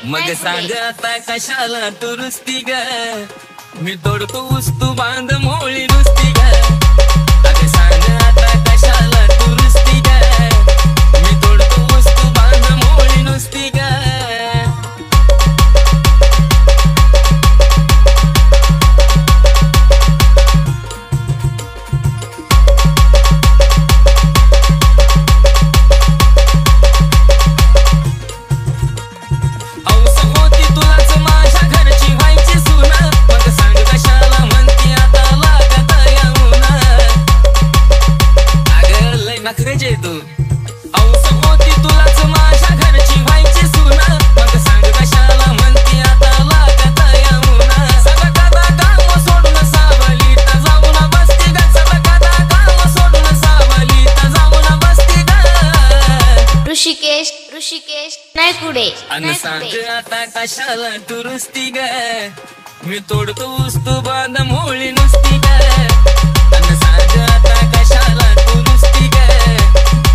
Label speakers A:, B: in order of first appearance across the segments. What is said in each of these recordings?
A: मग सांग आता कशाला तू रुसती ग मी तोडतो ऊस तू बांध मोळी नुसती ग अगं सांग आता कशाला तू रुसती ग मी तोडतो ऊस तू बांध मोळी नुसती ग तू औस होती तुलाच माझ्या घरची व्हायची सुना मग सांग कशाला म्हणती आता लागत येऊना सगळा गाव सोडून सावलीत जाऊन बसती ग सगळा गाव सोडून सावलीत जाऊन बसती ग
B: ऋषिकेश नाही पुढे
A: अन सांग आता कशाला तू रुसती ग मी तोडतो ऊस तू बांध मोळी नुसती ग अन सांग आता कशाला तू रुसती ग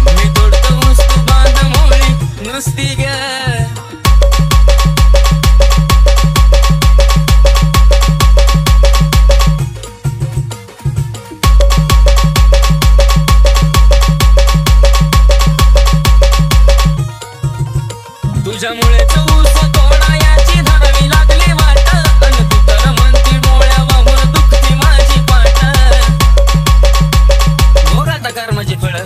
A: मी तोडतो ऊस तू बांध मोळी नुसती ग तुझ्यामुळेच ऊस तोडायची धरावी लागली वाट अन तू तर म्हणती डोळ्या वाहून दुखती माझी पाट भोग आता कर्माची फळ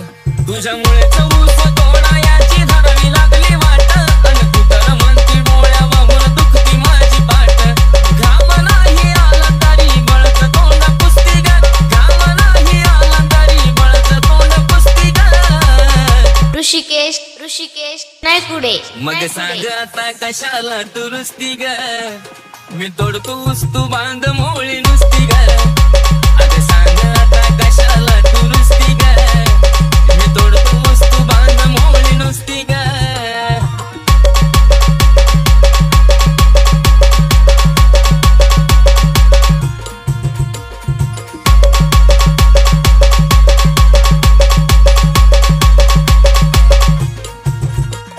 A: तुझ्यामुळेच ऊस तोडायची धरावी लागली वाट अन तू तर म्हणती डोळ्या वाहून दुखती माझी पाट घाम नाही आला तरी बळत तोंड पुसती ग घाम नाही आला तरी बळत तोंड पुसती ग
B: ऋषिकेश नाही पुढे
A: मग सांग आता कशाला तू रुसती ग मी तोडतो ऊस तू बांध मोळी नुसती ग अगं सांग आता कशाला तू रुसती ग मी तोडतो ऊस तू बांध मोळी नुसती ग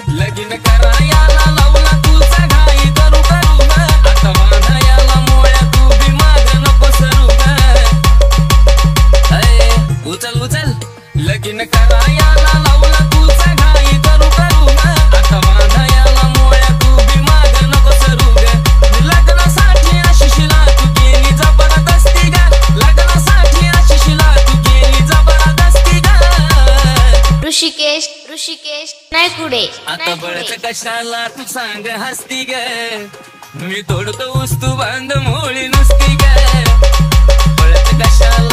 A: लगीन करायला लावला तुझा घाई करू करू ग आता बांधायला मोळ्या तू बी माग नको सरू ग उचल लगीन करायला लावला तुझा घाई करू करू ग आता बांधायला मोळ्या तू बी माग नको सरू ग लग्नासाठी आशिषला तू केली जबरदस्ती ग लग्नासाठी आशिषला तू केली जबरदस्ती ग
B: ऋषिकेश नाही पुढे
A: आता बळच कशाला तू सांग हसती ग मी तोडतो ऊस तू बांध मोळी नुसती ग बळच कशाला